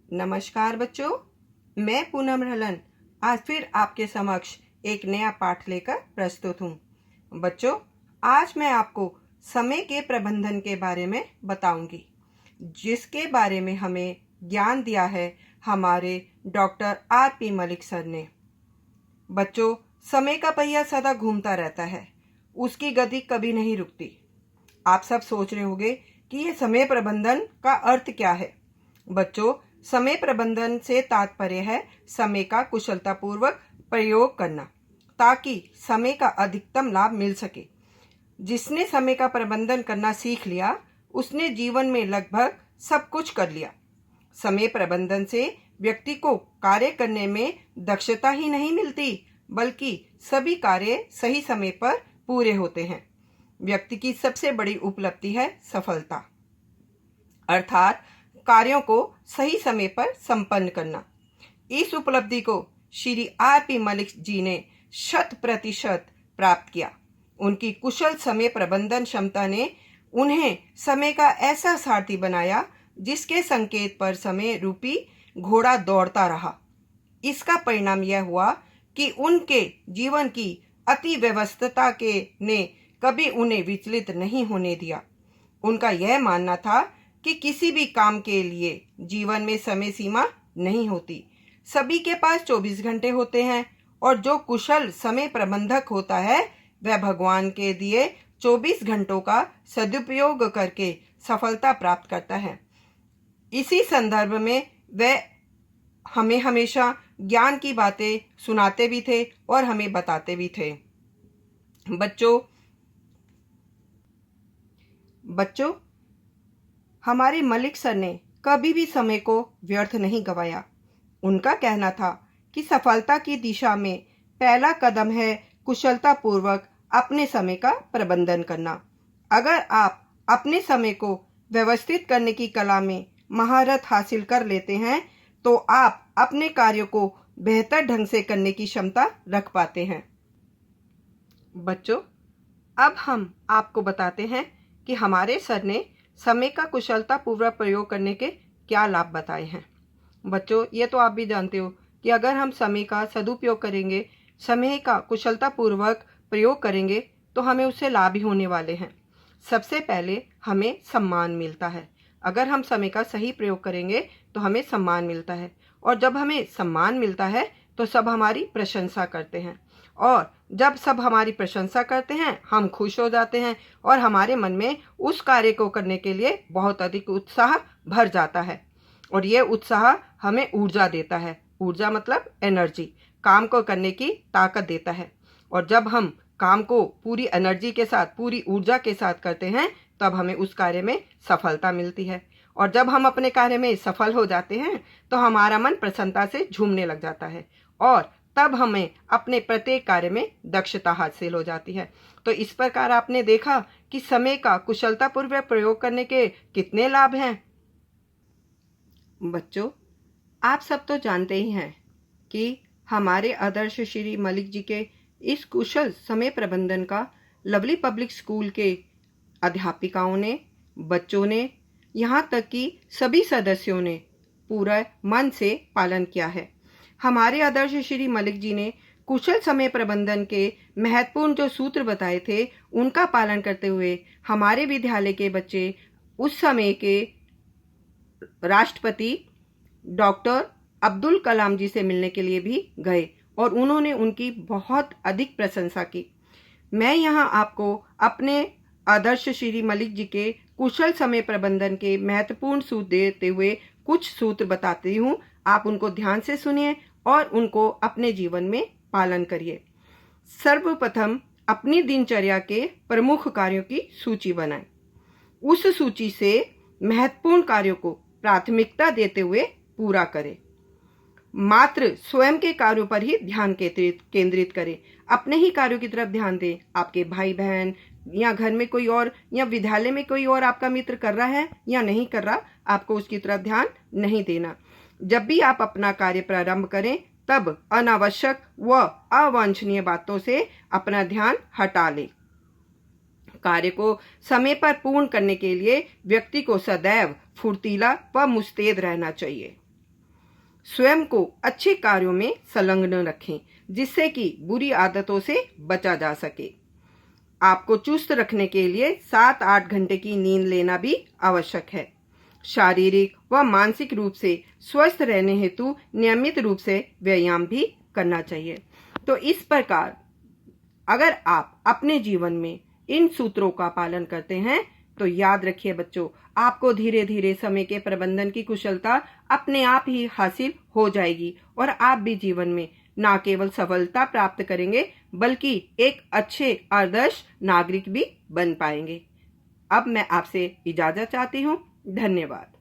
नमस्कार बच्चों, मैं पूनम रलन आज फिर आपके समक्ष एक नया पाठ लेकर प्रस्तुत हूँ। बच्चों, आज मैं आपको समय के प्रबंधन के बारे में बताऊंगी, जिसके बारे में हमें ज्ञान दिया है हमारे डॉक्टर R.P. मलिक सर ने। बच्चों, समय का पहिया सदा घूमता रहता है, उसकी गति कभी नहीं रुकती। आप सब सोच रहे होंगे कि ये समय प्रबंधन का अर्थ क्या है। बच्चों, समय प्रबंधन से तात्पर्य है समय का कुशलतापूर्वक प्रयोग करना, ताकि समय का अधिकतम लाभ मिल सके। जिसने समय का प्रबंधन करना सीख लिया, उसने जीवन में लगभग सब कुछ कर लिया। समय प्रबंधन से व्यक्ति को कार्य करने में दक्षता ही नहीं मिलती, बल्कि सभी कार्य सही समय पर पूरे होते हैं। व्यक्ति की सबसे बड़ी उपलब्धि है सफलता, अर्थात कार्यों को सही समय पर संपन्न करना। इस उपलब्धि को श्री R.P. मलिक जी ने 100% प्राप्त किया। उनकी कुशल समय प्रबंधन क्षमता ने उन्हें समय का ऐसा सारथी बनाया, जिसके संकेत पर समय रूपी घोड़ा दौड़ता रहा। इसका परिणाम यह हुआ कि उनके जीवन की अति व्यस्तता के ने कभी उन्हें विचलित नहीं होने दिया। उनका यह मानना था कि किसी भी काम के लिए जीवन में समय सीमा नहीं होती। सभी के पास 24 घंटे होते हैं, और जो कुशल समय प्रबंधक होता है, वह भगवान के दिए 24 घंटों का सदुपयोग करके सफलता प्राप्त करता है। इसी संदर्भ में वह हमें हमेशा ज्ञान की बातें सुनाते भी थे और हमें बताते भी थे। बच्चों, हमारे मलिक सर ने कभी भी समय को व्यर्थ नहीं गवाया। उनका कहना था कि सफलता की दिशा में पहला कदम है कुशलतापूर्वक अपने समय का प्रबंधन करना। अगर आप अपने समय को व्यवस्थित करने की कला में महारत हासिल कर लेते हैं, तो आप अपने कार्यों को बेहतर ढंग से करने की क्षमता रख पाते हैं। बच्चों, अब हम आपको बताते हैं कि हमारे सर ने समय का कुशलतापूर्वक प्रयोग करने के क्या लाभ बताए हैं। बच्चों, ये तो आप भी जानते हो कि अगर हम समय का सदुपयोग करेंगे, समय का कुशलतापूर्वक प्रयोग करेंगे, तो हमें उससे लाभ ही होने वाले हैं। सबसे पहले हमें सम्मान मिलता है। अगर हम समय का सही प्रयोग करेंगे तो हमें सम्मान मिलता है, और जब हमें सम्मान मिलता है तो सब हमारी प्रशंसा करते हैं, और जब सब हमारी प्रशंसा करते हैं, हम खुश हो जाते हैं, और हमारे मन में उस कार्य को करने के लिए बहुत अधिक उत्साह भर जाता है। और ये उत्साह हमें ऊर्जा देता है। ऊर्जा मतलब एनर्जी, काम को करने की ताकत देता है। और जब हम काम को पूरी एनर्जी के साथ, पूरी ऊर्जा के साथ करते हैं, तब हमें उस कार्य में सफलता मिलती है। और जब हम अपने कार्य में सफल हो जाते हैं, तो हमारा मन प्रसन्नता से झूमने लग जाता है, और तब हमें अपने प्रत्येक कार्य में दक्षता हासिल हो जाती है। तो इस प्रकार आपने देखा कि समय का कुशलतापूर्वक प्रयोग करने के कितने लाभ हैं। बच्चों, आप सब तो जानते ही हैं कि हमारे आदर्श श्री मलिक जी के इस कुशल समय प्रबंधन का लवली पब्लिक स्कूल के अध्यापिकाओं ने, बच्चों ने, यहाँ तक कि सभी सदस्यों ने पूरा मन से पालन किया है। हमारे आदर्श श्री मलिक जी ने कुशल समय प्रबंधन के महत्वपूर्ण जो सूत्र बताए थे, उनका पालन करते हुए हमारे विद्यालय के बच्चे उस समय के राष्ट्रपति डॉक्टर अब्दुल कलाम जी से मिलने के लिए भी गए, और उन्होंने उनकी बहुत अधिक प्रशंसा की। मैं यहाँ आपको अपने आदर्श श्री मलिक जी के कुशल समय प्रबंधन के महत्वपूर्ण सूत्र देते हुए कुछ सूत्र बताती हूँ। आप उनको ध्यान से सुनिए और उनको अपने जीवन में पालन करिए। सर्वप्रथम अपनी दिनचर्या के प्रमुख कार्यों की सूची बनाएं। उस सूची से महत्वपूर्ण कार्यों को प्राथमिकता देते हुए पूरा करें। मात्र स्वयं के कार्यों पर ही ध्यान केंद्रित करें। अपने ही कार्यों की तरफ ध्यान दें। आपके भाई बहन या घर में कोई और या विद्यालय में कोई और आपका मित्र कर रहा है या नहीं कर रहा, आपको उसकी तरफ ध्यान नहीं देना। जब भी आप अपना कार्य प्रारंभ करें, तब अनावश्यक व अवांछनीय बातों से अपना ध्यान हटा लें। कार्य को समय पर पूर्ण करने के लिए व्यक्ति को सदैव फुर्तीला व मुस्तैद रहना चाहिए। स्वयं को अच्छे कार्यों में संलग्न रखें, जिससे कि बुरी आदतों से बचा जा सके। आपको चुस्त रखने के लिए 7-8 घंटे की नींद लेना भी आवश्यक है। शारीरिक व मानसिक रूप से स्वस्थ रहने हेतु नियमित रूप से व्यायाम भी करना चाहिए। तो इस प्रकार अगर आप अपने जीवन में इन सूत्रों का पालन करते हैं तो याद रखिए बच्चों, आपको धीरे धीरे समय के प्रबंधन की कुशलता अपने आप ही हासिल हो जाएगी और आप भी जीवन में न केवल सफलता प्राप्त करेंगे बल्कि एक अच्छे आदर्श नागरिक भी बन पाएंगे। अब मैं आपसे इजाजत चाहती हूँ। धन्यवाद।